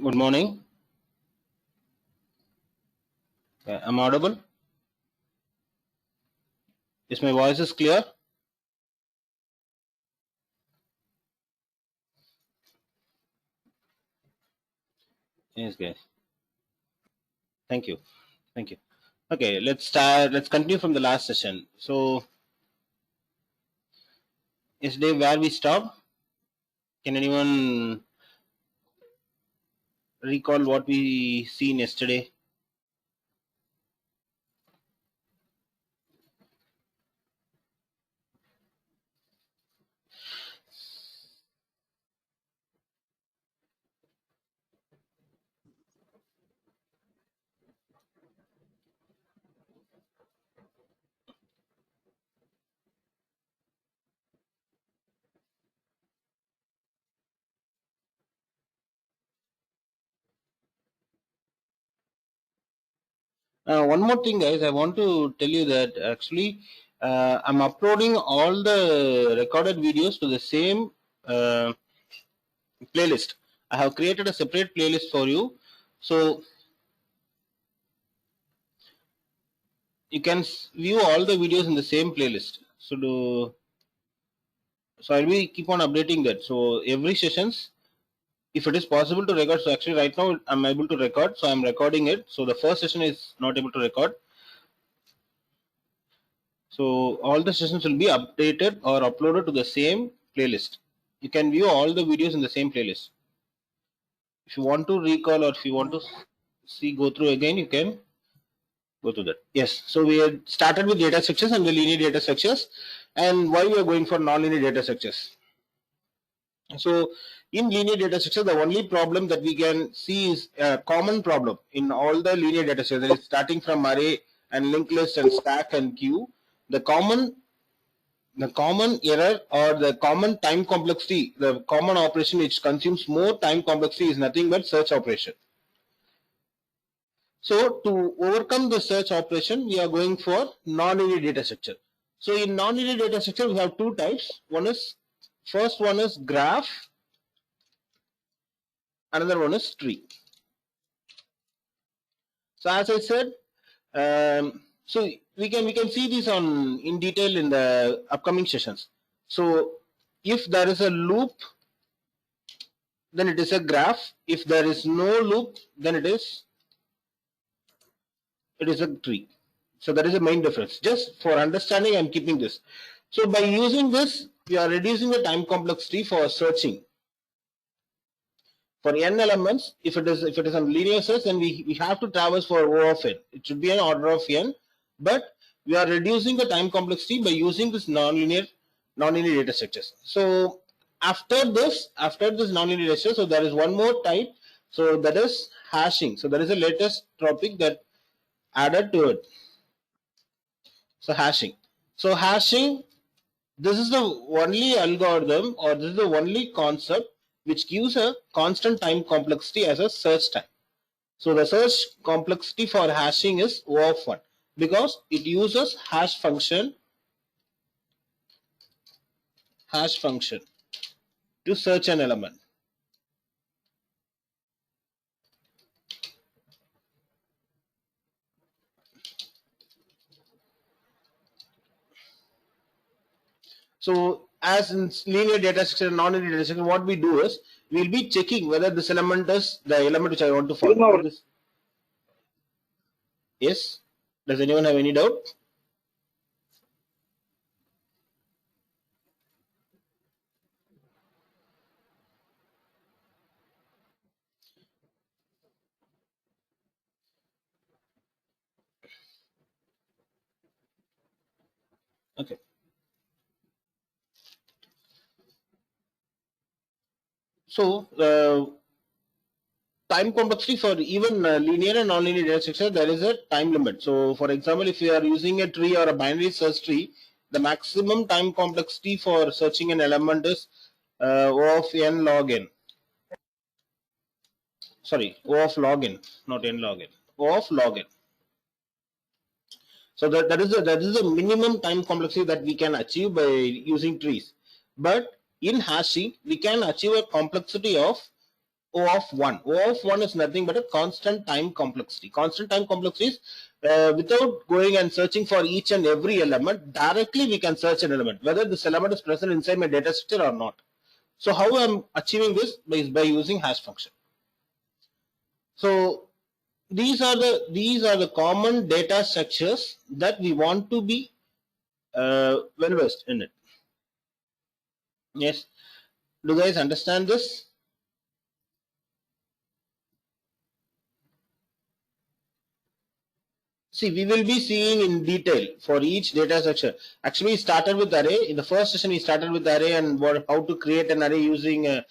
Good morning. I'm audible. Is my voice is clear? Yes, guys. Thank you. Thank you. Okay, let's start. Let's continue from the last session. So, yesterday where we stopped? Can anyone recall what we seen yesterday? One more thing, guys. I want to tell you that actually I'm uploading all the recorded videos to the same playlist. I have created a separate playlist for you. So you can view all the videos in the same playlist. So I'll be keep on updating that. So every sessions, if it is possible to record. So actually right now I'm able to record. So I'm recording it. So the first session is not able to record. So all the sessions will be updated or uploaded to the same playlist. You can view all the videos in the same playlist. If you want to recall or if you want to go through again, you can go to that. Yes. So we had started with data structures and the linear data structures, and why we are going for nonlinear data structures. So in linear data structure, the only problem that we can see is a common problem in all the linear data structures. That is starting from array and linked list and stack and queue. The common error or the common time complexity, the common operation which consumes more time complexity is nothing but search operation. So to overcome the search operation, we are going for nonlinear data structure. So in nonlinear data structure, we have two types. First one is graph, another one is tree. So as I said, so we can see this on in detail in the upcoming sessions. So if there is a loop, then it is a graph. If there is no loop, then it is a tree. So that is the main difference. Just for understanding, I'm keeping this. So by using this, we are reducing the time complexity for searching. For n elements, if it is a linear search, then we have to traverse for O of n. It should be an order of n, but we are reducing the time complexity by using this nonlinear data structures. So after this nonlinear data structure, so there is one more type. So that is hashing. So that is the latest topic that added to it. So hashing. So hashing, this is the only algorithm or this is the only concept which gives a constant time complexity as a search time. So the search complexity for hashing is O of 1 because it uses hash function to search an element. So as in linear data structure and non-linear data structure, what we do is we'll be checking whether this element is the element which I want to find. Yes. Does anyone have any doubt? Okay. So time complexity for even linear and non-linear data structure, there is a time limit. So for example, if you are using a tree or a binary search tree, the maximum time complexity for searching an element is O of n log n. Sorry, O of log n, not n log n. O of log n. So that is the minimum time complexity that we can achieve by using trees. But in hashing, we can achieve a complexity of O of 1. O of 1 is nothing but a constant time complexity. Constant time complexity is without going and searching for each and every element, directly we can search an element, whether this element is present inside my data structure or not. So how I'm achieving this is by using hash function. So these are the common data structures that we want to be well versed in it. Yes, do you guys understand this? See, we will be seeing in detail for each data structure. Actually, we started with array. In the first session, we started with array and how to create an array using a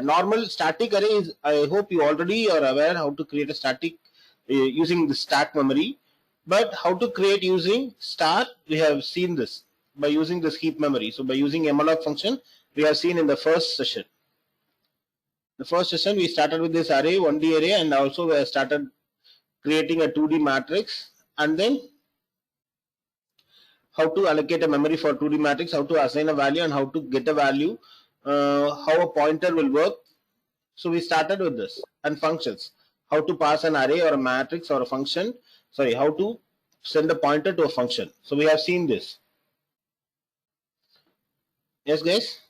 normal static array. I hope you already are aware how to create a static using the stack memory. But how to create using star, we have seen this by using this heap memory. So by using malloc function, we have seen in the first session. The first session, we started with this array, 1D array, and also we have started creating a 2D matrix, and then how to allocate a memory for 2D matrix, how to assign a value, and how to get a value, how a pointer will work. So we started with this, and functions, how to pass an array or a matrix or a function, sorry, how to send a pointer to a function. So we have seen this. Yes, guys?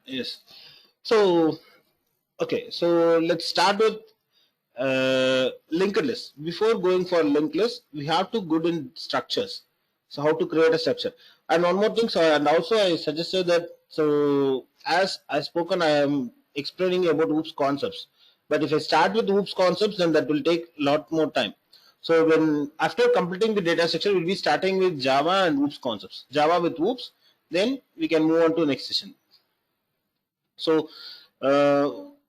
Yes. So, okay, so let's start with linked list. Before going for linked list, we have to go in structures. So how to create a structure. And one more thing, so and also I suggested that, so as I spoken, I am explaining about OOPS concepts. But if I start with OOPS concepts, then that will take a lot more time. So when after completing the data structure, we'll be starting with Java and OOPS concepts. Java with OOPS, then we can move on to next session. So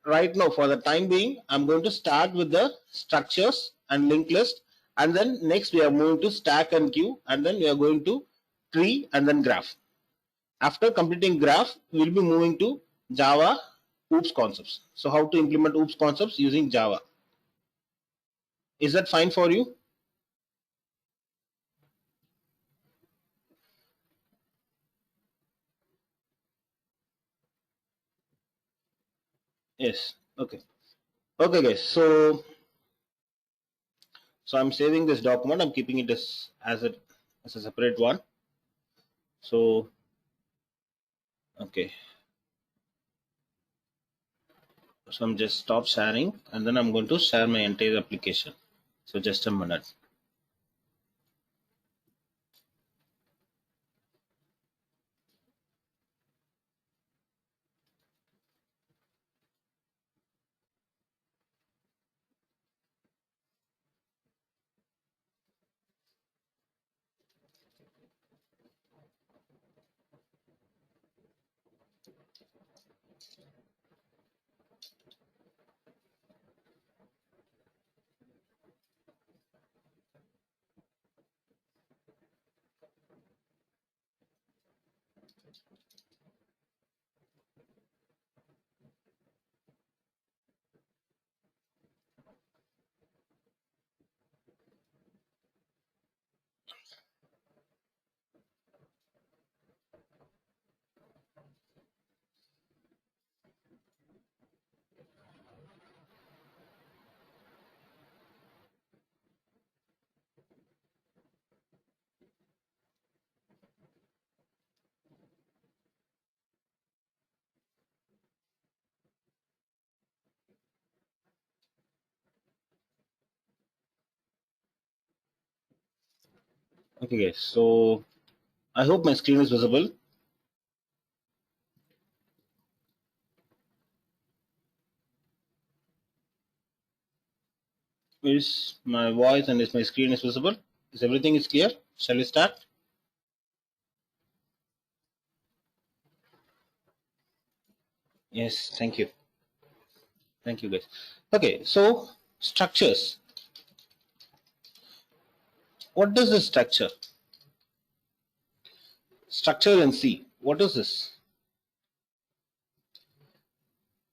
right now, for the time being, I'm going to start with the structures and linked list, and then next we are moving to stack and queue, and then we are going to tree and then graph. After completing graph, we'll be moving to Java OOPS concepts. So how to implement OOPS concepts using Java. Is that fine for you? Yes. Okay. Okay, guys. So I'm saving this document. I'm keeping it as a separate one. So okay. So I'm just stop sharing, and then I'm going to share my entire application. So just a minute. Okay, guys. So I hope my screen is visible. Is my voice and is my screen is visible? Is everything is clear? Shall we start? Yes. Thank you. Thank you, guys. Okay. So structures. What is the structure? Structure in C. What is this?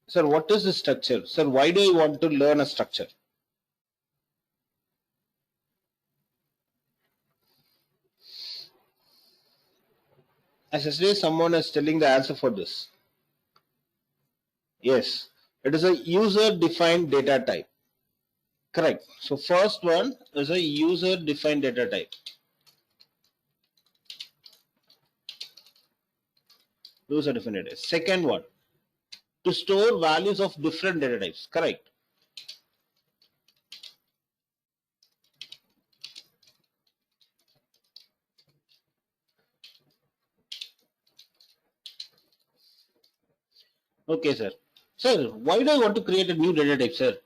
Sir, what is this structure? Sir, why do I want to learn a structure? As yesterday, someone is telling the answer for this. Yes, it is a user-defined data type. Correct. So first one is a user-defined data type. User-defined data. Second one, to store values of different data types. Correct. Okay, sir. Sir, why do I want to create a new data type, sir?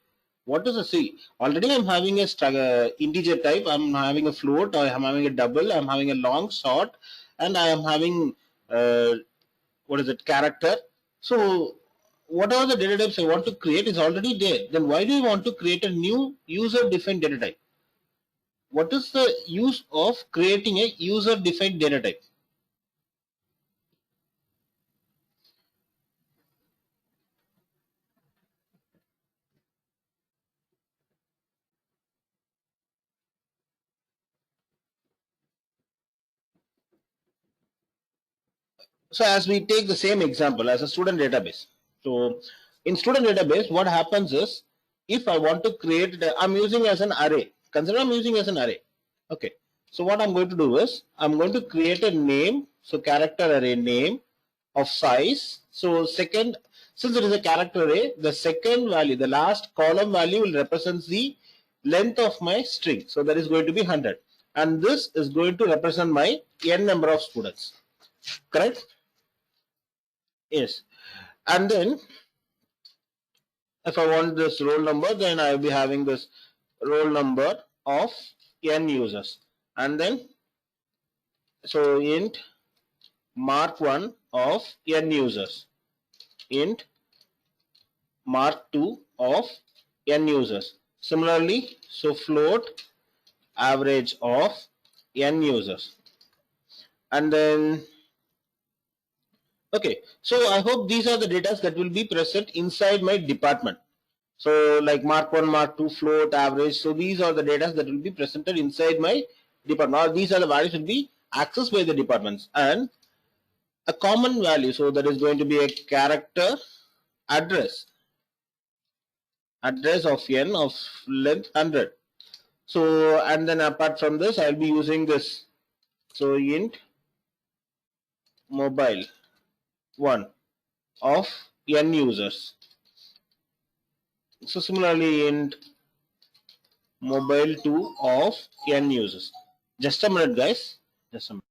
What is a C? Already I'm having a integer type, I'm having a float, I'm having a double, I'm having a long, short, and I am having what is it, character. So whatever the data types I want to create is already there. Then why do you want to create a new user-defined data type? What is the use of creating a user-defined data type? So as we take the same example as a student database. So in student database, what happens is if I want to create, I'm using as an array. Consider I'm using as an array. Okay. So what I'm going to do is I'm going to create a name. So character array name of size. So second, since it is a character array, the second value, the last column value will represent the length of my string. So that is going to be 100. And this is going to represent my n number of students. Correct? Yes. And then if I want this roll number, then I will be having this roll number of n users. And then, so int mark1 of n users, int mark2 of n users. Similarly, so float average of n users. And then, okay, so I hope these are the data that will be present inside my department. So like mark 1, mark 2, float, average. So these are the data that will be presented inside my department. Or these are the values will be accessed by the departments. And a common value, so that is going to be a character address. Address of n of length 100. So and then apart from this, I'll be using this. So int mobile 1 of n users. So similarly int mobile 2 of n users. Just a minute, guys. Just a minute.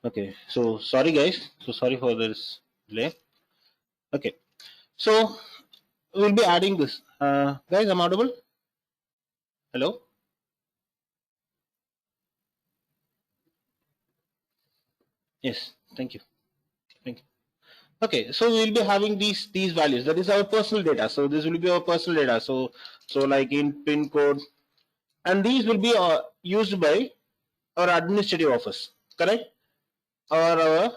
Okay, so sorry guys, so sorry for this delay. Okay, so we'll be adding this. Guys, I'm audible? Hello? Yes, thank you. Thank you. Okay, so we'll be having these values. That is our personal data. So this will be our personal data. So like in pin code, and these will be used by our administrative office, correct? Or our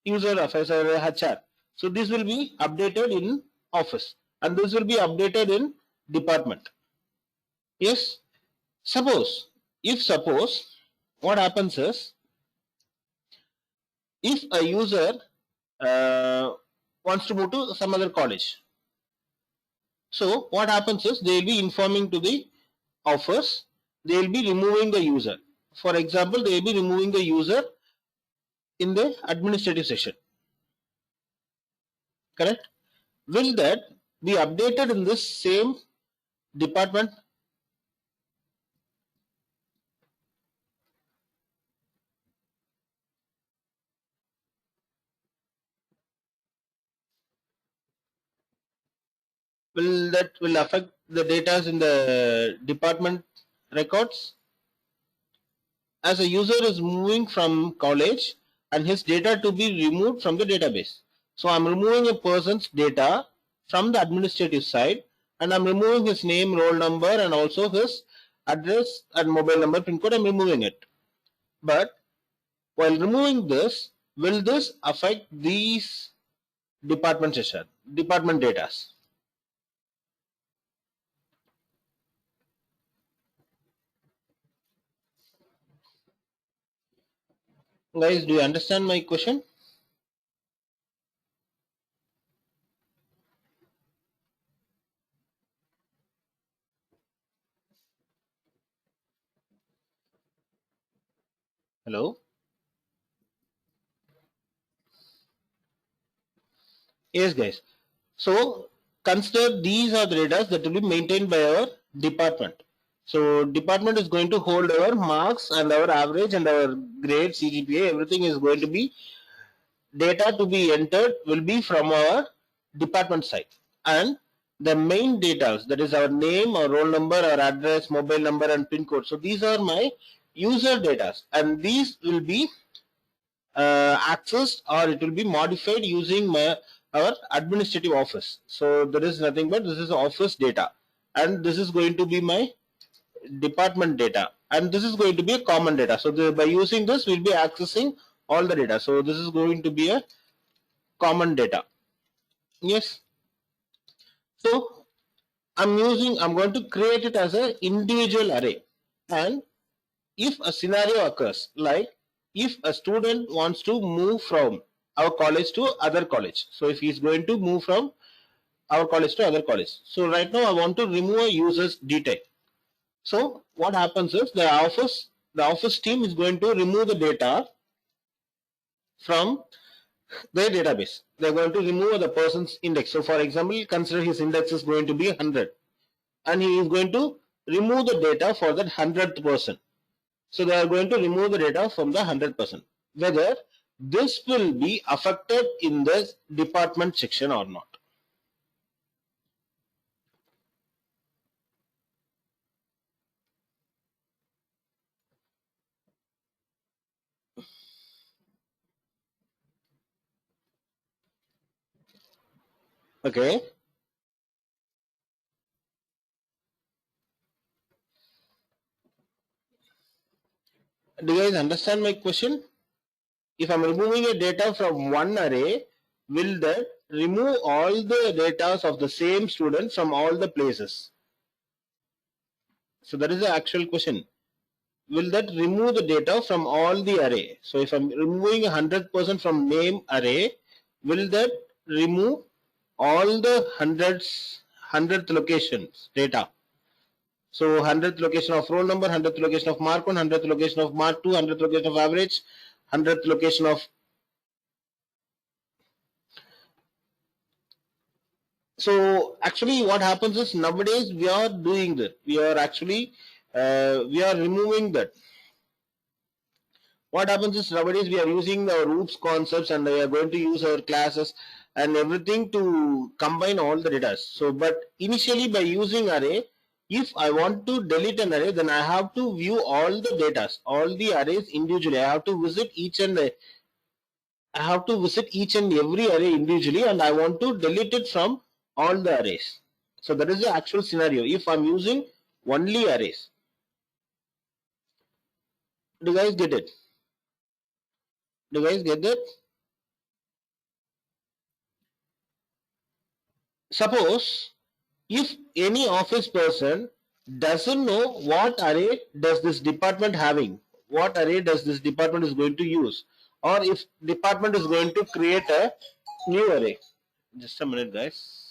user affairs or HR. So this will be updated in office, and this will be updated in department. Yes. Suppose what happens is, if a user uh, wants to move to some other college, so what happens is they will be informing to the office, they will be removing the user. For example, they will be removing the user in the administrative section, correct? Will that be updated in this same department? Will that will affect the data in the department records? As a user is moving from college and his data to be removed from the database. So I'm removing a person's data from the administrative side, and I'm removing his name, roll number, and also his address and mobile number, pin code. I'm removing it. But while removing this, will this affect these department data? Guys, do you understand my question? Hello? Yes, guys. So consider these are the data that will be maintained by our department. So department is going to hold our marks and our average and our grade, CGPA, everything is going to be data to be entered will be from our department side. And the main data, that is our name, our roll number, our address, mobile number, and pin code. So these are my user data, and these will be accessed, or it will be modified using our administrative office. So there is nothing but this is office data, and this is going to be my department data, and this is going to be a common data. So by using this, we'll be accessing all the data. So this is going to be a common data. Yes. So I'm going to create it as an individual array, and if a scenario occurs, like if a student wants to move from our college to other college, so if he's going to move from our college to other college, so right now I want to remove a user's detail. So what happens is the office team is going to remove the data from their database. They're going to remove the person's index. So for example, consider his index is going to be 100, and he is going to remove the data for that 100th person. So they are going to remove the data from the 100%. Whether this will be affected in the department section or not. Okay. Do you guys understand my question? If I'm removing a data from one array, will that remove all the data of the same student from all the places? So that is the actual question. Will that remove the data from all the array? So if I'm removing 100% from name array, will that remove all the hundredth locations data? So 100th location of roll number, 100th location of mark 1, 100th location of mark 2, 100th location of average, 100th location of. So actually what happens is, nowadays we are doing that. We are actually we are removing that. what happens is nowadays we are using our OOPS concepts and we are going to use our classes and everything to combine all the data. So, but initially by using array, if I want to delete an array, then I have to view all the data, all the arrays individually. I have to visit each and every array individually, and I want to delete it from all the arrays. So that is the actual scenario if I'm using only arrays. Do you guys get it? Do you guys get that? Suppose if any office person doesn't know what array does this department having, what array does this department is going to use, or if department is going to create a new array. Just a minute, guys.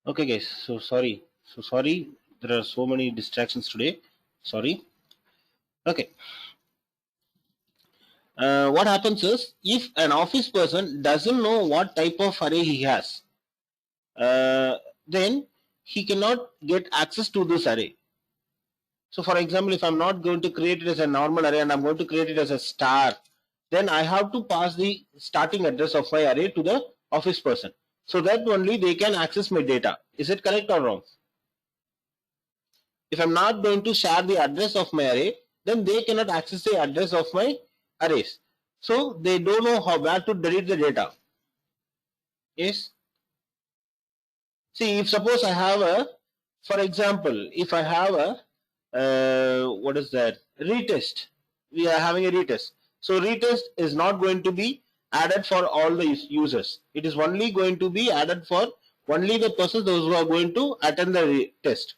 Okay, guys. So sorry. So sorry. There are so many distractions today. Sorry. Okay. What happens is if an office person doesn't know what type of array he has, uh, then he cannot get access to this array. So for example, if I'm not going to create it as a normal array and I'm going to create it as a star, then I have to pass the starting address of my array to the office person. So that only they can access my data. Is it correct or wrong? If I'm not going to share the address of my array, then they cannot access the address of my arrays. So they don't know where to delete the data. Yes. See, if suppose I have a, for example, if I have a, what is that? Retest. We are having a retest. So retest is not going to be added for all the users. It is only going to be added for only the persons those who are going to attend the test,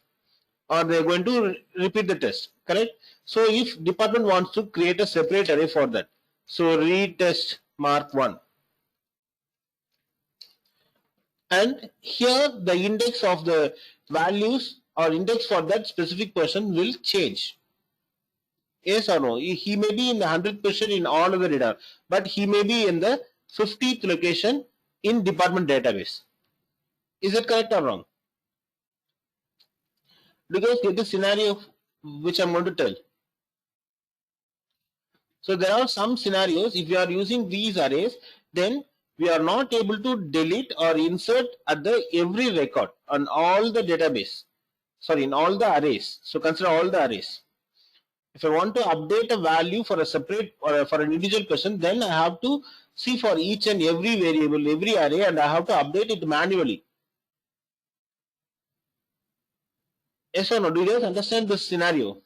or they are going to repeat the test. Correct? So if department wants to create a separate array for that, so retest mark 1. And here the index of the values or index for that specific person will change. Yes or no? He may be in the 100% in all of the data, but he may be in the 50th location in department database. Is it correct or wrong? Do you guys get the scenario which I'm going to tell? So there are some scenarios, if you are using these arrays, then we are not able to delete or insert at the every record on all the database. Sorry, in all the arrays. So consider all the arrays. If I want to update a value for a separate or for an individual person, then I have to see for each and every variable, every array, and I have to update it manually. Yes or no? Do you guys understand this scenario?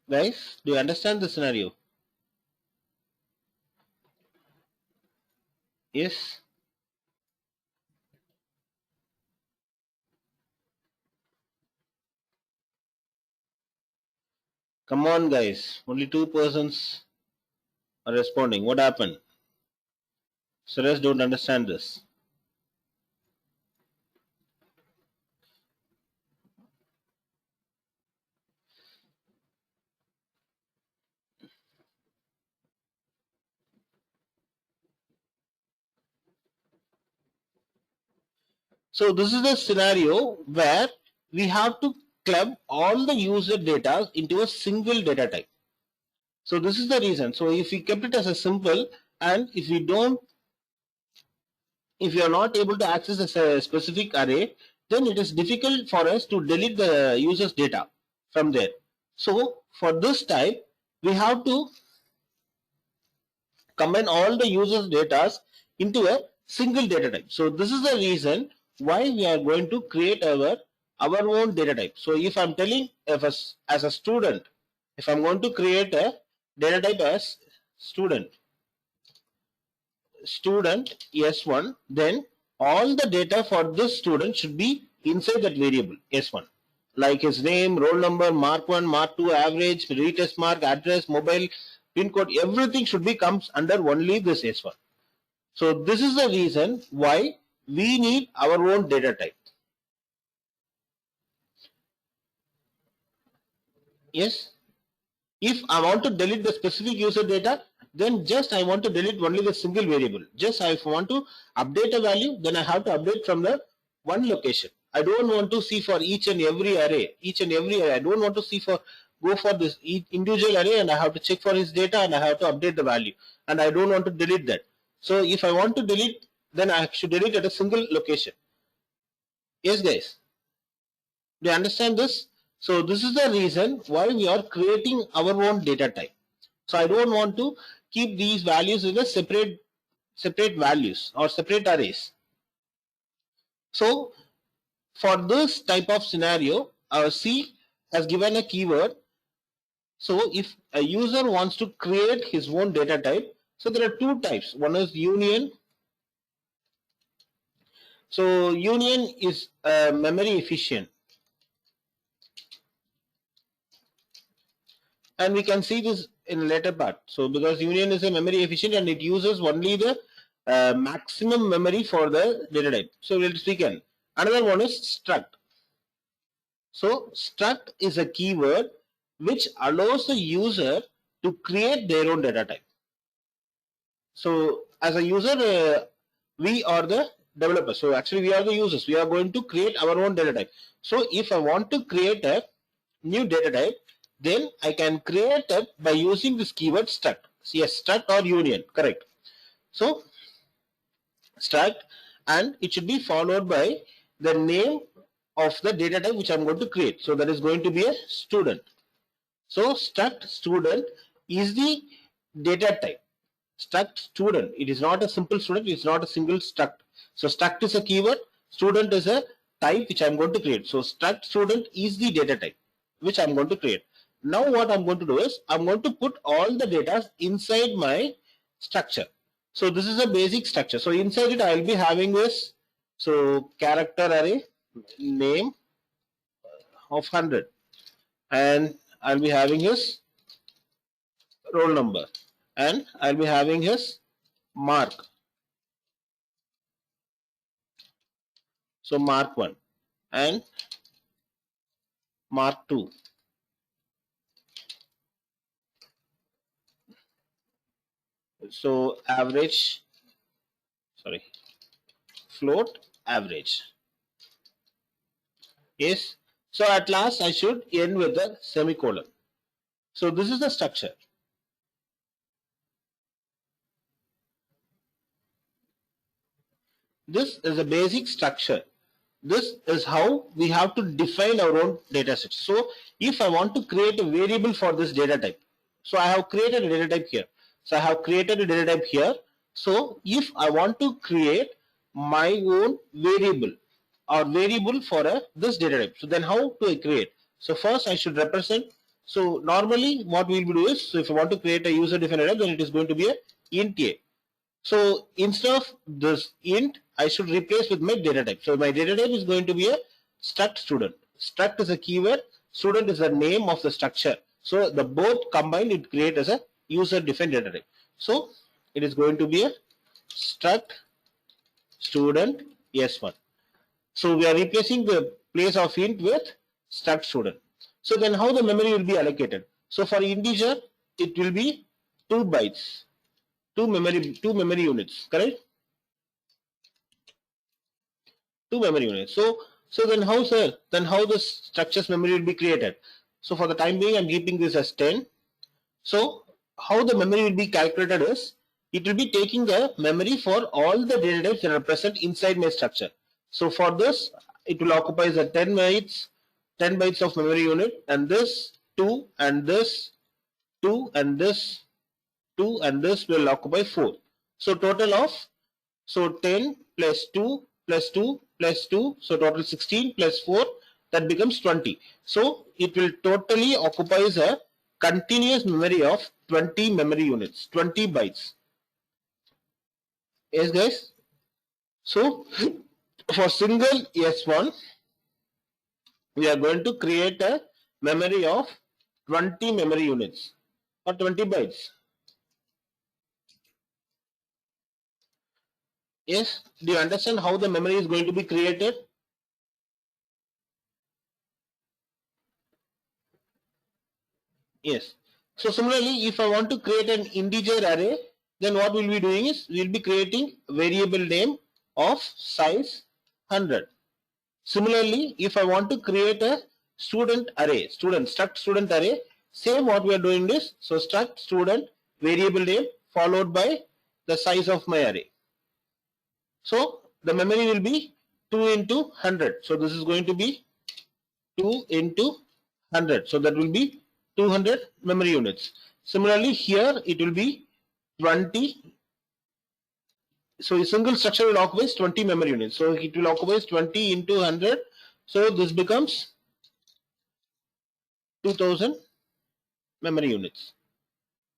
Guys, do you understand the scenario? Yes. Come on, guys. Only 2 persons are responding. What happened? Suresh don't understand this. So this is the scenario where we have to club all the user data into a single data type. So this is the reason. So if we kept it as a simple, and if we are not able to access a specific array, then it is difficult for us to delete the user's data from there. So for this type, we have to combine all the users data into a single data type. So this is the reason why we are going to create our own data type. So if I'm telling, as a student, if I'm going to create a data type as student S1, then all the data for this student should be inside that variable S1, like his name, roll number, mark 1, mark 2, average, retest mark, address, mobile, pin code, everything should be comes under only this S1. So this is the reason why we need our own data type. Yes, if I want to delete the specific user data, then just I want to delete only the single variable. Just if I want to update a value, then I have to update from the one location. I don't want to see for each and every array. I don't want to see for go for this individual array, and I have to check for his data, and I have to update the value, and I don't want to delete that. So if I want to delete, then I should delete at a single location. Yes, guys. Do you understand this? So this is the reason why we are creating our own data type. So I don't want to keep these values in a separate values or separate arrays. So for this type of scenario, our C has given a keyword. So if a user wants to create his own data type, so there are two types. One is union. So union is memory efficient. And we can see this in a later part. So because union is a memory efficient and it uses only the maximum memory for the data type. So let's begin. Another one is struct. So struct is a keyword which allows the user to create their own data type. So as a user, we are the developers. So actually we are the users. We are going to create our own data type. So if I want to create a new data type, then I can create it by using this keyword struct. Yes, struct or union, correct. So struct, and it should be followed by the name of the data type which I'm going to create. So that is going to be a student. So struct student is the data type. Struct student. It is not a simple student. It is not a single struct. So struct is a keyword. Student is a type which I'm going to create. So struct student is the data type which I'm going to create. Now what I'm going to do is I'm going to put all the data inside my structure. So this is a basic structure. So inside it I'll be having this. So character array, name of 100, and I'll be having his roll number, and I'll be having his mark. So mark 1 and mark 2. So average, sorry, float average. Yes. So at last I should end with a semicolon. So this is the structure. This is a basic structure. This is how we have to define our own data set. So if I want to create a variable for this data type, so I have created a data type here. So I have created a data type here. So if I want to create my own variable or variable for this data type, so then how do I create? So first I should represent. So normally what we will do is, so if I want to create a user defined data, then it is going to be a int a. So instead of this int, I should replace with my data type. So my data type is going to be a struct student. Struct is a keyword. Student is the name of the structure. So the both combined it create as a user defined data type. So it is going to be a struct student s1. So we are replacing the place of int with struct student. So then how the memory will be allocated? So for integer it will be 2 bytes, two memory units, correct? 2 memory units. So then how, sir? Then how the structures memory will be created? So for the time being I'm keeping this as 10. So how the memory will be calculated is, it will be taking the memory for all the data types that are present inside my structure. So for this, it will occupy the 10 bytes of memory unit, and this 2 and this 2 and this 2 and this will occupy 4. So total of, so 10 plus 2 plus 2 plus 2, so total 16 plus 4, that becomes 20. So it will totally occupies a continuous memory of 20 memory units, 20 bytes. Yes guys. So for single S1 we are going to create a memory of 20 memory units or 20 bytes. Yes, do you understand how the memory is going to be created? Yes. So similarly, if I want to create an integer array, then what we'll be doing is we'll be creating variable name of size 100. Similarly, if I want to create a student array, struct student array, same what we are doing is, so struct student variable name followed by the size of my array. So the memory will be 2 into 100. So this is going to be 2 into 100. So that will be 200 memory units. Similarly, here it will be 20. So a single structure will occupy 20 memory units. So it will occupy 20 into 100. So this becomes 2000 memory units.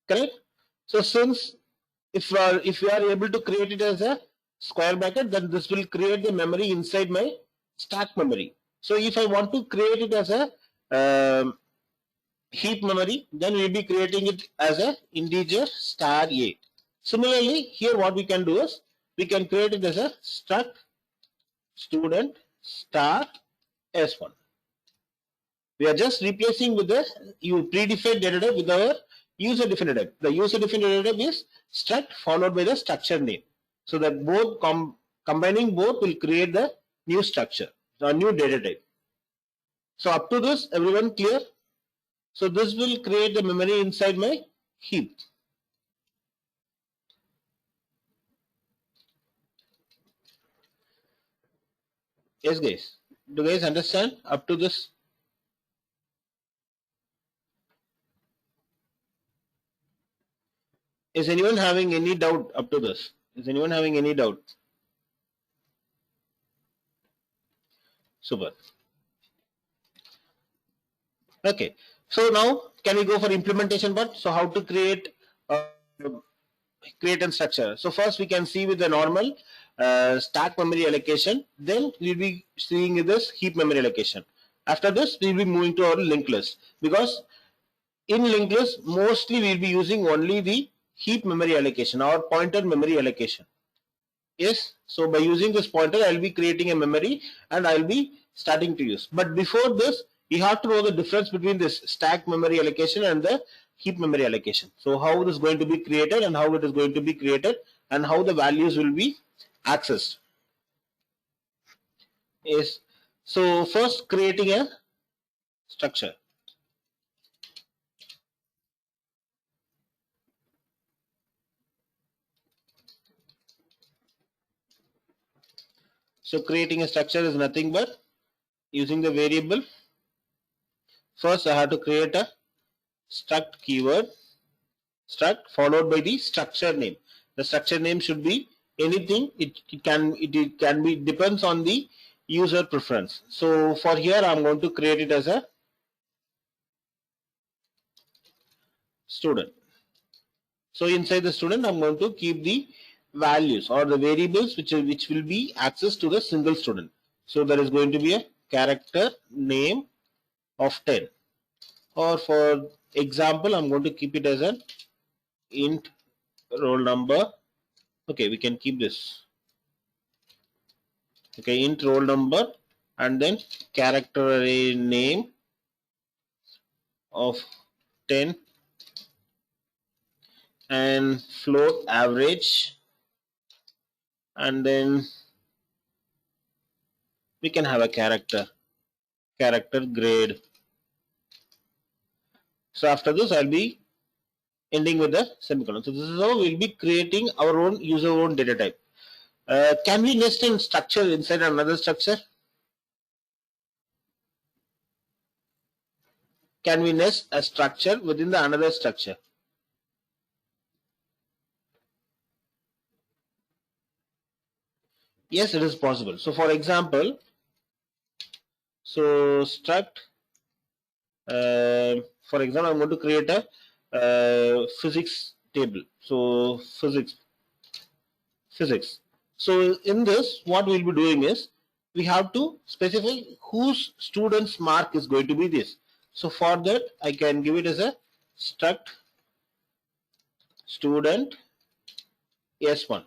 Correct? So since if we are able to create it as a square bracket, then this will create the memory inside my stack memory. So if I want to create it as a heap memory, then we'll be creating it as a integer star a. Similarly, here what we can do is we can create it as a struct student star s1. We are just replacing with the predefined data type with our user defined data type. The user defined data type is struct followed by the structure name. So that both combining both will create the new structure, the new data type. So up to this, everyone clear? So this will create the memory inside my heap. Yes guys, do you guys understand up to this? Is anyone having any doubt up to this? Is anyone having any doubt? Super. Okay. So now can we go for implementation part? So how to create and structure. So first we can see with the normal stack memory allocation. Then we'll be seeing this heap memory allocation. After this we'll be moving to our linked list, because in linked list mostly we'll be using only the heap memory allocation or pointer memory allocation. Yes, so by using this pointer I'll be creating a memory and I'll be starting to use. But before this you have to know the difference between this stack memory allocation and the heap memory allocation. So how it is going to be created and how it is going to be created and how the values will be accessed. Yes, so first creating a structure. So creating a structure is nothing but using the variable. First I have to create a struct keyword, struct followed by the structure name. The structure name should be anything. It can be depends on the user preference. So for here I'm going to create it as a student. So inside the student I'm going to keep the values or the variables which will be access to the single student. So there is going to be a character name of 10, or for example, I'm going to keep it as an int roll number. Okay, we can keep this. Okay, int roll number and then character array name of 10 and float average, and then we can have a character grade. So after this I'll be ending with the semicolon. So this is how we'll be creating our own user own data type. Can we nest in structure inside another structure? Can we nest a structure within the another structure? Yes, it is possible. So for example, so struct, for example, I'm going to create a physics table. So physics. So in this, what we'll be doing is we have to specify whose student's mark is going to be this. So for that, I can give it as a struct student S1.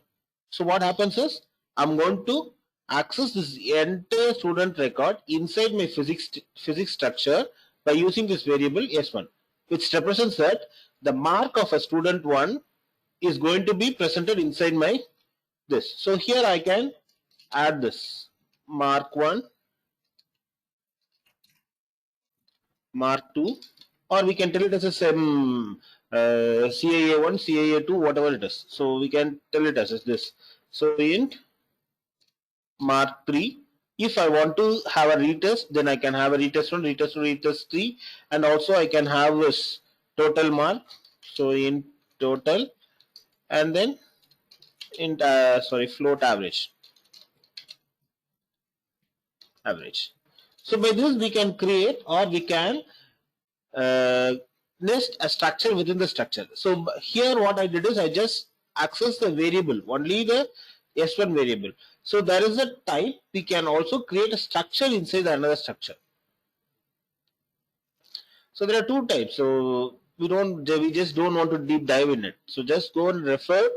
So what happens is I'm going to access this entire student record inside my physics structure by using this variable S1, which represents that the mark of a student 1 is going to be presented inside my this. So here I can add this mark 1, mark 2, or we can tell it as a CAA1, CAA2, whatever it is. So we can tell it as this. So int mark 3. If I want to have a retest, then I can have a retest 1, retest 2, retest 3, and also I can have this total mark. So in total, and then in float average. So by this we can create, or we can nest a structure within the structure. So here what I did is I just access the variable, only the S1 variable. So there is a type, we can also create a structure inside another structure. So there are two types. So we just don't want to deep dive in it. So just go and refer,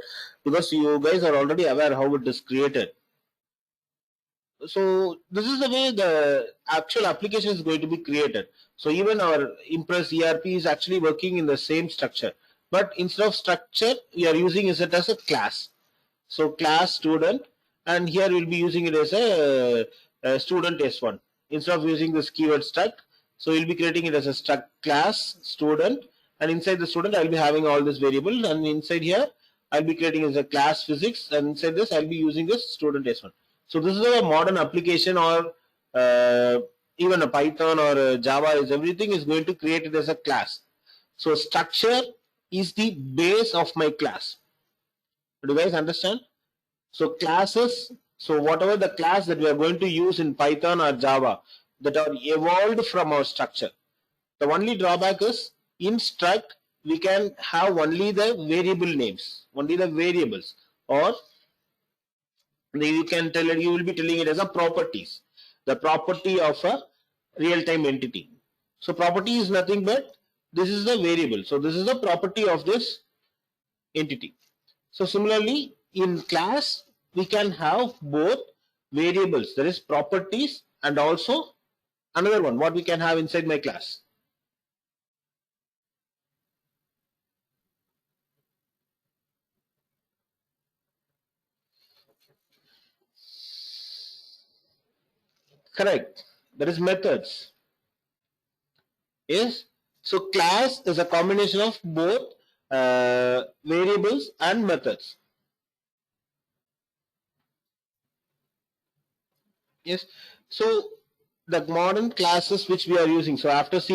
because you guys are already aware how it is created. So this is the way the actual application is going to be created. So even our Impress ERP is actually working in the same structure, but instead of structure we are using it as a class. So class student, and here we'll be using it as a student S1 instead of using this keyword struct. So we'll be creating it as a struct class student, and inside the student I'll be having all this variable, and inside here I'll be creating as a class physics, and inside this I'll be using this student S1. So this is a modern application, or even a Python or a Java is everything is going to create it as a class. So structure is the base of my class. Do you guys understand? So classes, so whatever the class that we are going to use in Python or Java that are evolved from our structure. The only drawback is in struct we can have only the variable names, only the variables, or you can tell it, you will be telling it as a properties, the property of a real-time entity. So property is nothing but this is the variable. So this is the property of this entity. So similarly in class we can have both variables, there is properties, and also another one what we can have inside my class. Correct. There is methods. Yes. So class is a combination of both variables and methods. Yes. So the modern classes which we are using, so after C++,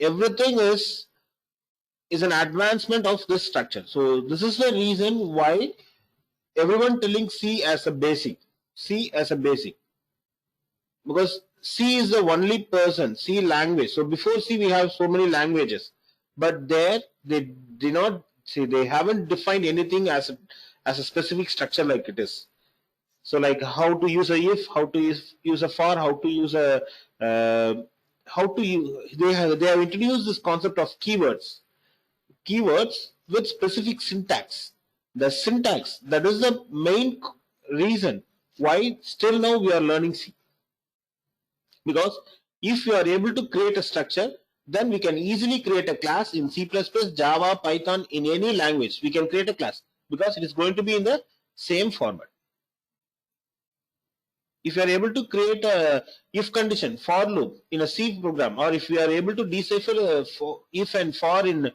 everything is an advancement of this structure. So this is the reason why everyone telling C as a basic. C as a basic. Because C is the only person, C language. So before C we have so many languages. But there they do not see, they haven't defined anything as a specific structure like it is. So like how to use a if, how to use a for, how to use a how to use, they have introduced this concept of keywords with specific syntax. The syntax, that is the main reason why still now we are learning C. Because if you are able to create a structure, then we can easily create a class in C++, Java, Python, in any language. We can create a class because it is going to be in the same format. If you are able to create a if condition, for loop in a C program, or if we are able to decipher if and for in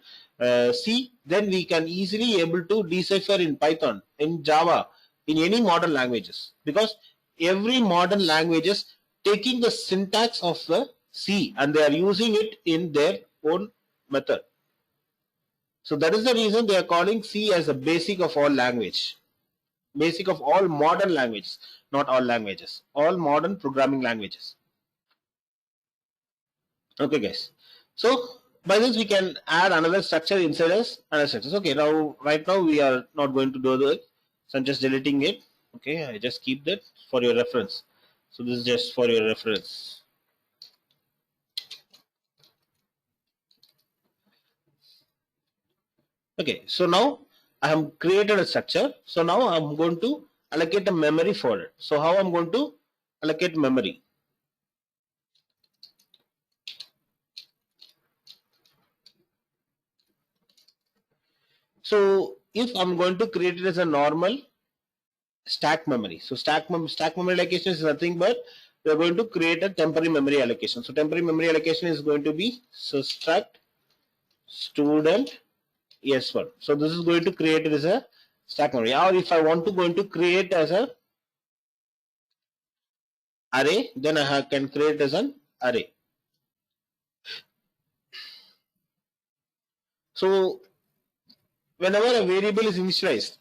C, then we can easily able to decipher in Python, in Java, in any modern languages, because every modern languages taking the syntax of the C and they are using it in their own method. So that is the reason they are calling C as the basic of all language. Basic of all modern languages, not all languages, all modern programming languages. Okay, guys. So by this we can add another structure inside us, another structures. Okay, now right now we are not going to do that, so I'm just deleting it. Okay, I just keep that for your reference. So this is just for your reference. Okay, so now I have created a structure. So now I'm going to allocate a memory for it. So how I'm going to allocate memory? So if I'm going to create it as a normal stack memory, so stack memory allocation is nothing but we are going to create a temporary memory allocation. So temporary memory allocation is going to be struct student s1. So this is going to create it as a stack memory. Or if I want to going to create as a array, then I can create as an array. So whenever a variable is initialized,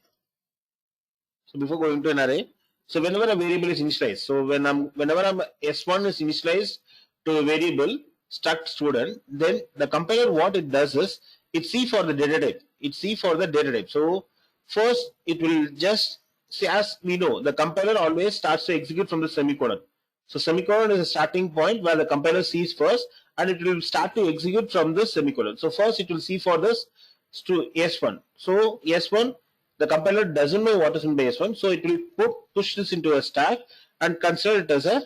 so before going to an array, so whenever a variable is initialized, so whenever s1 is initialized to a variable struct student, then the compiler what it does is it see for the data type. It see for the data type. So first it will just see, as we know, the compiler always starts to execute from the semicolon. So semicolon is a starting point where the compiler sees first, and it will start to execute from the semicolon. So first it will see for this to s1. So s1, the compiler doesn't know what is in base one, so it will push this into a stack and consider it as a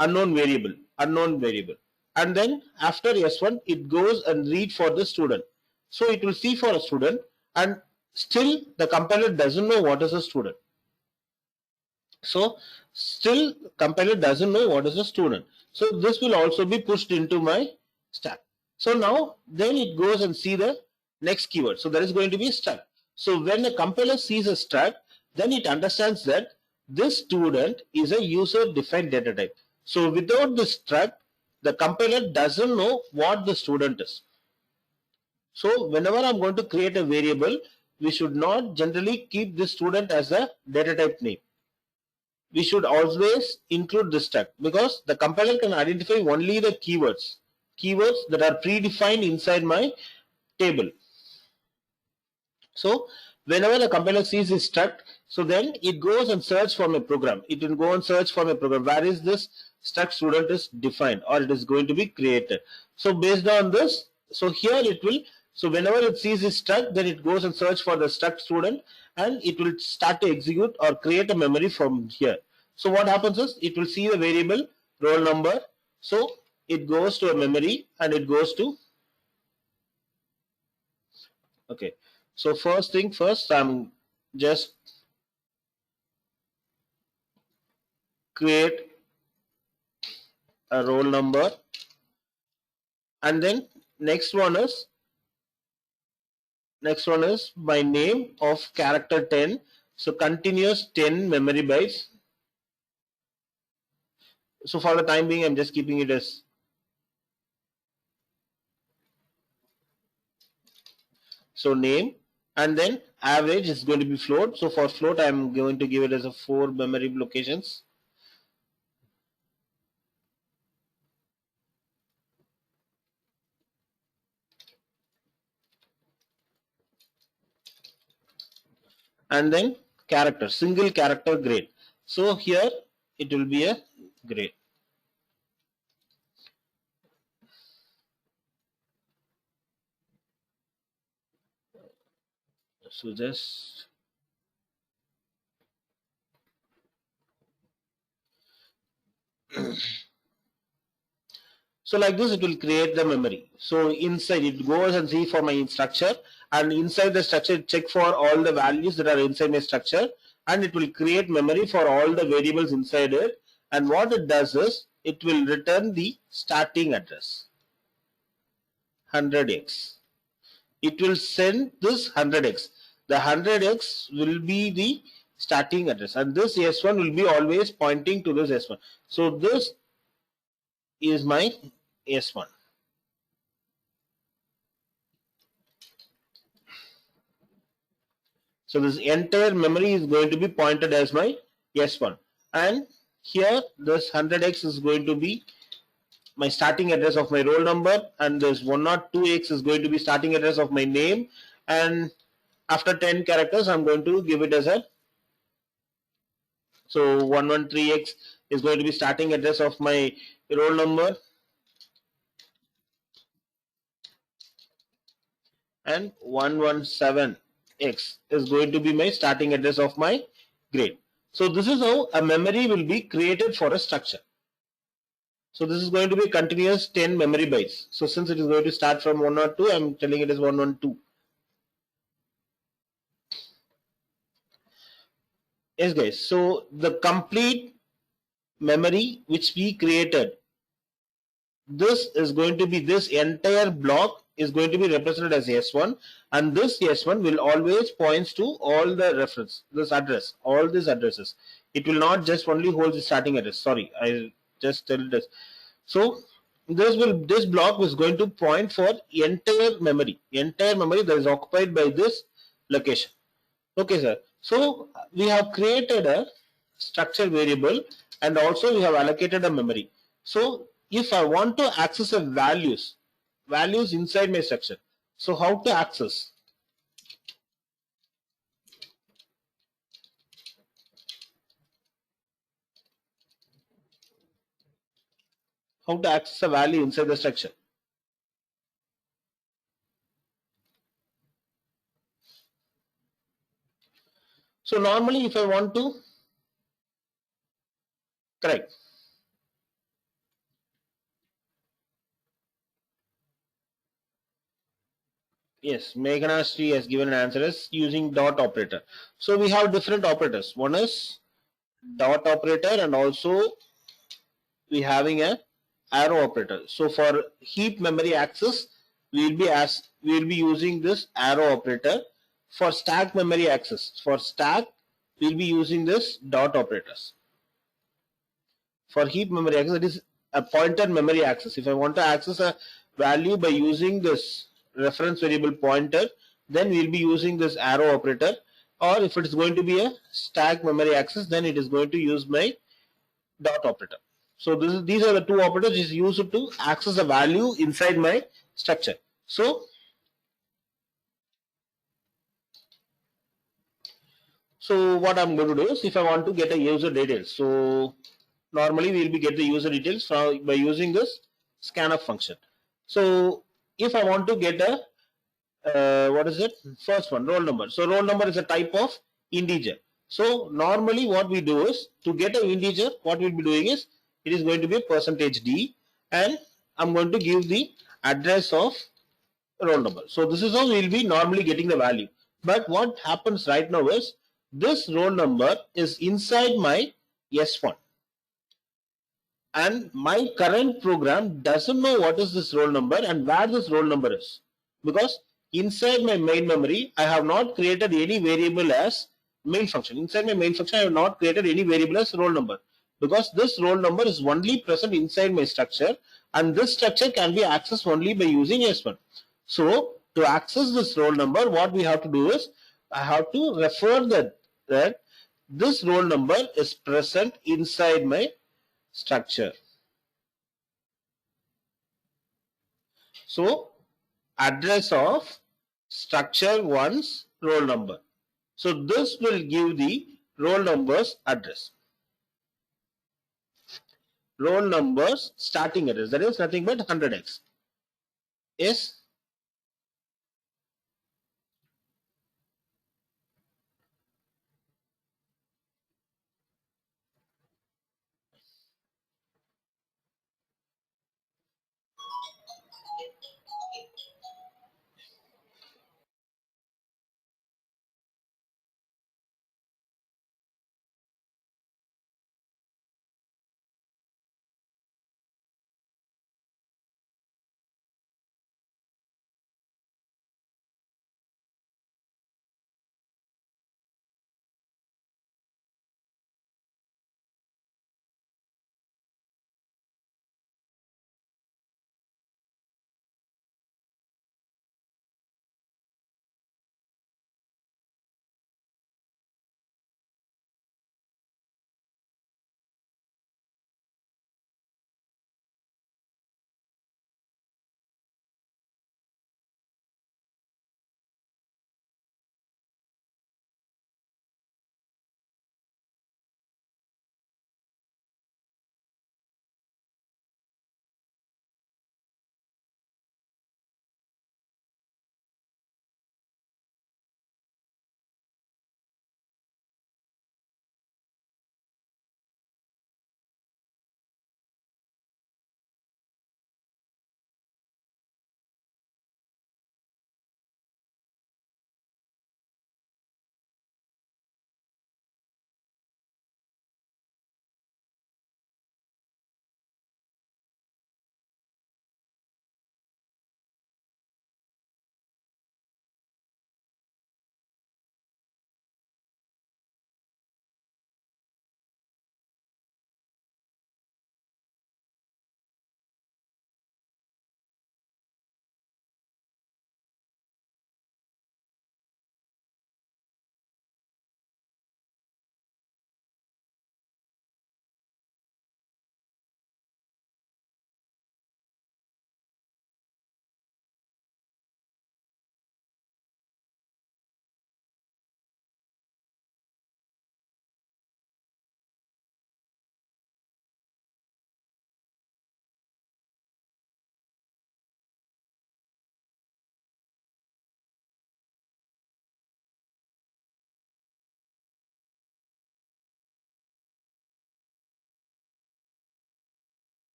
unknown variable, and then after s1 it goes and read for the student. So it will see for a student, and still the compiler doesn't know what is a student. So still compiler doesn't know what is a student. So this will also be pushed into my stack. So now then it goes and see the next keyword. So that is going to be struct. So when a compiler sees a struct, then it understands that this student is a user defined data type. So without the struct, the compiler doesn't know what the student is. So whenever I'm going to create a variable, we should not generally keep this student as a data type name. We should always include this tag, because the compiler can identify only the keywords that are predefined inside my table. So whenever the compiler sees this struct, so then it goes and search for my program. It will go and search for my program. Where is this struct student is defined, or it is going to be created. So based on this, so here it will, so whenever it sees this struct, then it goes and search for the struct student, and it will start to execute or create a memory from here. So what happens is it will see the variable roll number. So it goes to a memory and it goes to, okay. So first thing first, I'm just create a roll number, and then next one is my name of character 10. So continuous 10 memory bytes. So for the time being, I'm just keeping it as so name, and then average is going to be float. So for float, I'm going to give it as a 4 memory locations. And then character, single character grade. So here it will be a grade. So just so like this, it will create the memory. So inside it goes and see for my structure, and inside the structure it check for all the values that are inside my structure, and it will create memory for all the variables inside it. And what it does is it will return the starting address 100x. It will send this 100x. The 100x will be the starting address, and this S1 will be always pointing to this S1. So this is my S1. So this entire memory is going to be pointed as my S1, and here this 100x is going to be my starting address of my roll number, and this 102x is going to be starting address of my name, and after 10 characters I'm going to give it as a, so 113x is going to be starting address of my roll number, and 117x is going to be my starting address of my grade. So this is how a memory will be created for a structure. So this is going to be continuous 10 memory bytes. So since it is going to start from 102, I'm telling it is 112. Yes guys, so the complete memory which we created, this is going to be, this entire block is going to be represented as S1, and this S1 will always points to all the reference, this address, all these addresses. It will not just only hold the starting address. Sorry, I just tell this. So this block is going to point for entire memory that is occupied by this location. Okay, sir. So we have created a structure variable, and also we have allocated a memory. So if I want to access a values inside my structure, so how to access? How to access a value inside the structure? So normally if I want to, correct. Yes, Meghana Sri has given an answer as using dot operator. So we have different operators. One is dot operator, and also we having a arrow operator. So for heap memory access, we will be using this arrow operator. For stack memory access, for stack, we'll be using this dot operators. For heap memory access, it is a pointer memory access. If I want to access a value by using this reference variable pointer, then we'll be using this arrow operator. Or if it is going to be a stack memory access, then it is going to use my dot operator. So these are the two operators which is used to access a value inside my structure. So what I'm going to do is, if I want to get a user details, so normally we will be get the user details by using this scanf function. So if I want to get a what is it, first one, roll number. So roll number is a type of integer. So normally what we do is, to get an integer, what we'll be doing is, it is going to be a %d, and I'm going to give the address of roll number. So this is how we'll be normally getting the value. But what happens right now is, this roll number is inside my S1, and my current program doesn't know what is this roll number and where this roll number is, because inside my main memory I have not created any variable as main function. Inside my main function I have not created any variable as roll number, because this roll number is only present inside my structure, and this structure can be accessed only by using S1. So to access this roll number, what we have to do is, I have to refer that this roll number is present inside my structure. So address of structure one's roll number. So this will give the roll number's address. Roll number's starting address, that is nothing but 100x. Yes.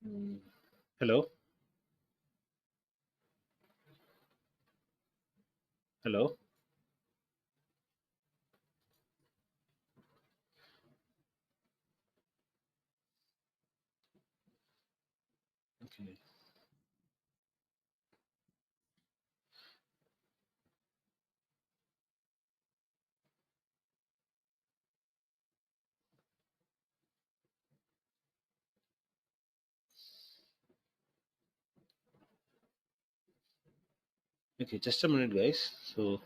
Hello, hello. Okay. Okay, just a minute, guys. So,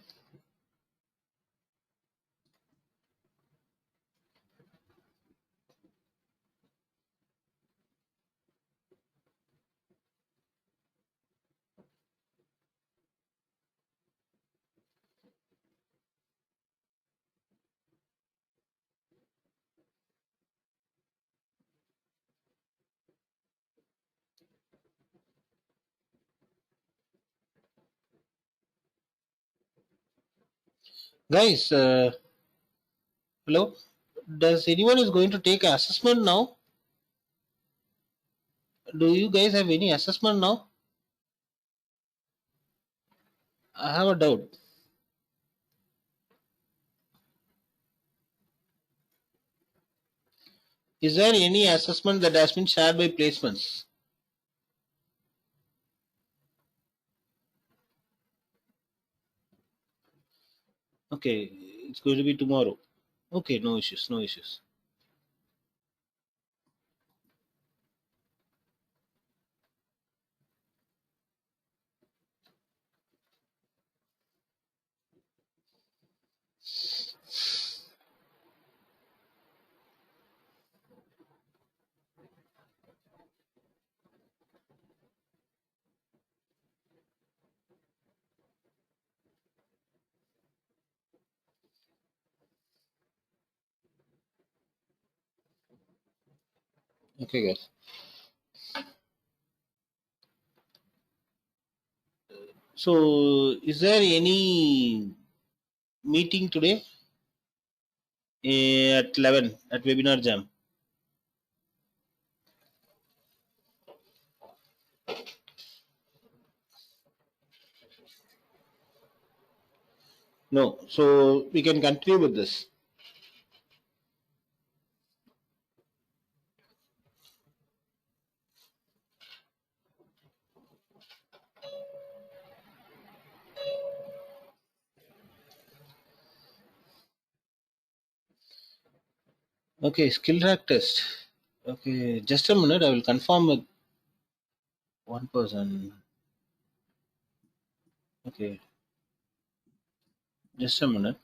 guys, hello. Does anyone is going to take assessment now? Do you guys have any assessment now? I have a doubt. Is there any assessment that has been shared by placements? Okay, it's going to be tomorrow. Okay, no issues, no issues. Okay, guys. So, is there any meeting today at 11 at Webinar Jam? No. So, we can continue with this. Okay, skill track test. Okay, just a minute. I will confirm with one person. Okay, just a minute.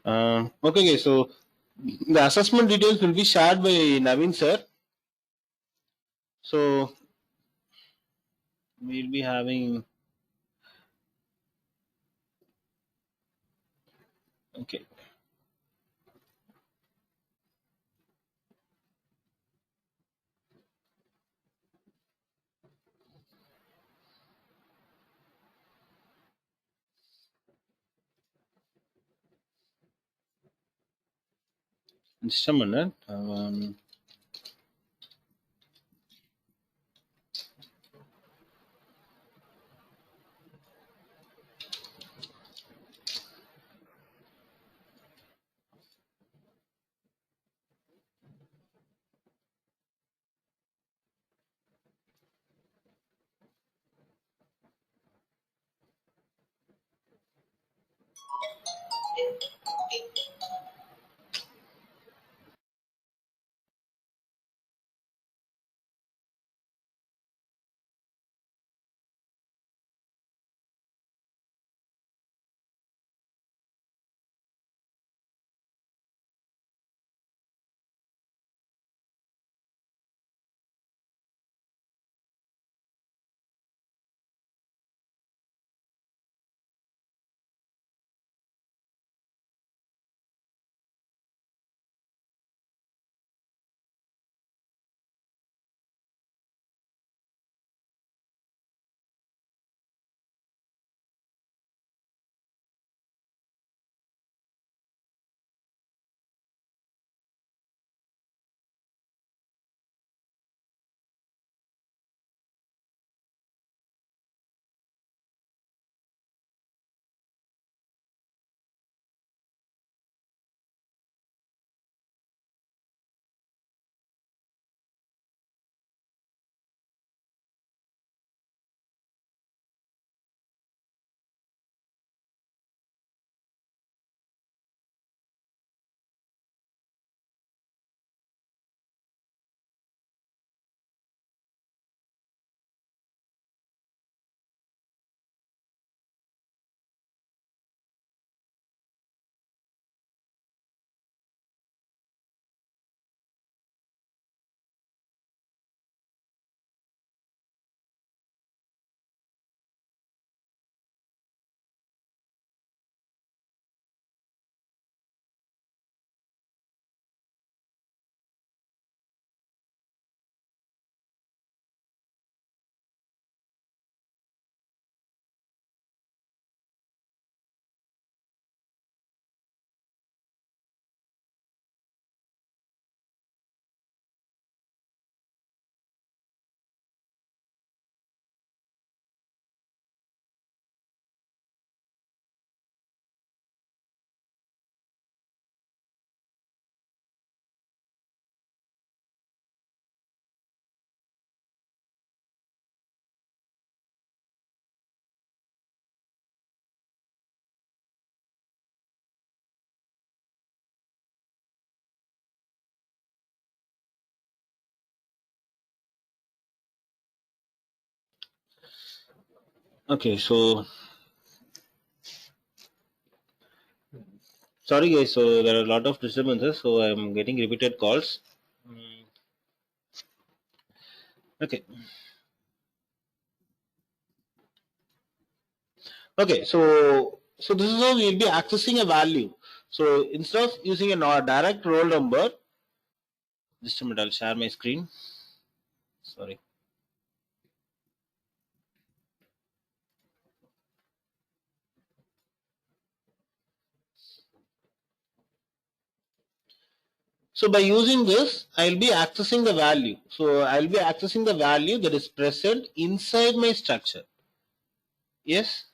Okay, guys. So the assessment details will be shared by Naveen sir. So we'll be having. Okay. Just a minute. Okay. So sorry, guys. So there are a lot of disturbances. So I'm getting repeated calls. Mm, Okay. Okay. So this is how we'll be accessing a value. So instead of using a direct roll number, just a minute. I'll share my screen. Sorry. So by using this, I'll be accessing the value. So I'll be accessing the value that is present inside my structure. Yes.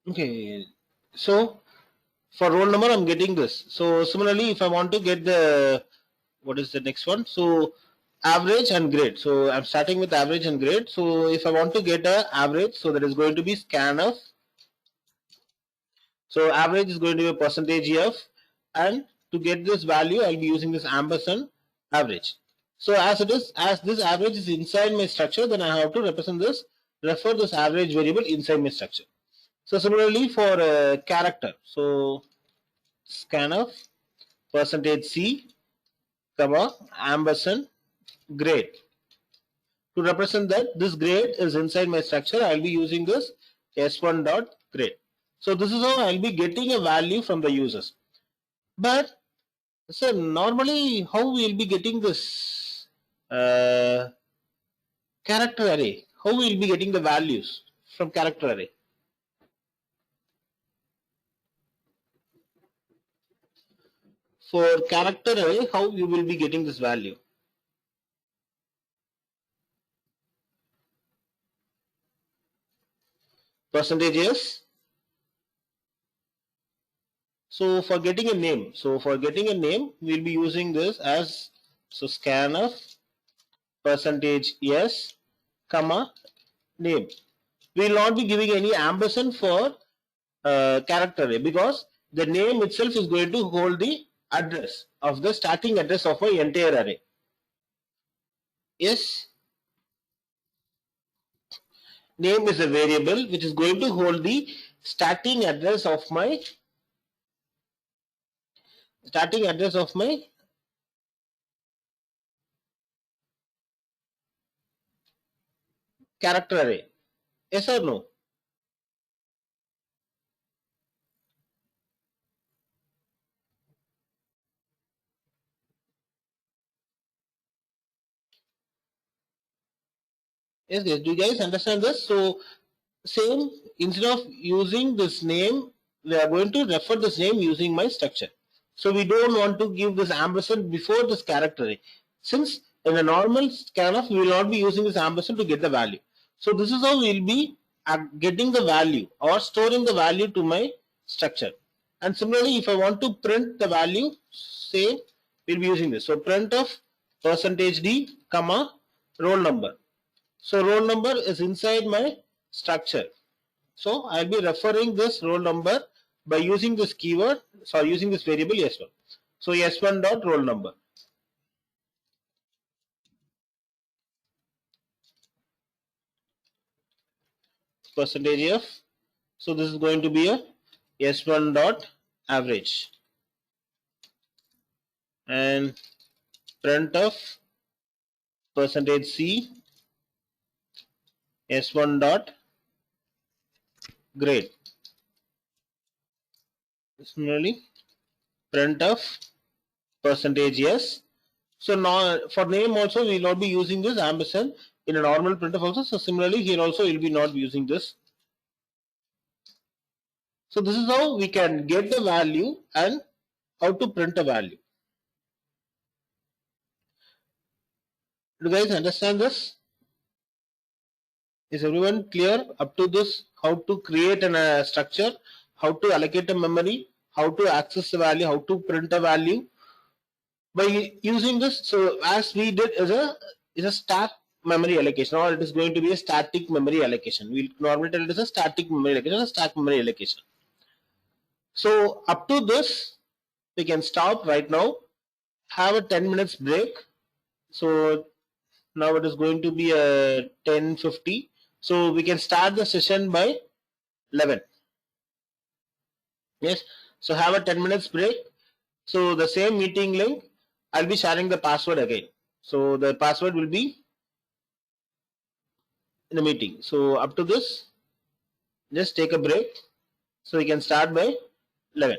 Okay, so for roll number I'm getting this. So similarly, if I want to get the, what is the next one? So average and grade. So I'm starting with average and grade. So if I want to get a average, so that is going to be scanf. So average is going to be a percentage f, and to get this value I'll be using this ampersand average. So as it is, as this average is inside my structure, then I have to represent this, refer this average variable inside my structure. So similarly for character, so scanf percentage c comma ampersand grade. To represent that this grade is inside my structure, I'll be using this s1 dot grade. So this is how I'll be getting a value from the users. But so normally how we'll be getting this character array? How we'll be getting the values from character array? For character array, how you will be getting this value? Percentage is. So for getting a name, we'll be using this as, so scanf percentage yes comma name. We will not be giving any ampersand for character array, because the name itself is going to hold the address of the starting address of my entire array. Yes, name is a variable which is going to hold the starting address of my character array. Yes or no? Yes, yes. Do you guys understand this? So same, instead of using this name, we are going to refer this name using my structure. So we don't want to give this ampersand before this character array, since in a normal scanf we will not be using this ampersand to get the value. So this is how we will be getting the value or storing the value to my structure. And similarly, if I want to print the value, same, we'll be using this. So print of percentage d comma roll number. So roll number is inside my structure. So I'll be referring this roll number by using this keyword, so using this variable s1. So s1 dot roll number. Percentage f. So this is going to be a s1 dot average, and print of percentage c s1 dot grade. Similarly, print of percentage yes. So now for name also we will not be using this ampersand in a normal printf also. So similarly here also we will be not using this. So this is how we can get the value and how to print a value. Do you guys understand this? Is everyone clear up to this? How to create a structure, how to allocate a memory, how to access the value, how to print a value by using this. So as we did is a stack memory allocation, or it is going to be a static memory allocation. We'll normally tell it is a static memory allocation, a stack memory allocation. So up to this, we can stop right now. Have a 10 minutes break. So now it is going to be a 10:50. So we can start the session by 11. Yes. So have a 10 minutes break. So the same meeting link, I'll be sharing the password again. So the password will be in the meeting. So up to this, just take a break. So we can start by 11.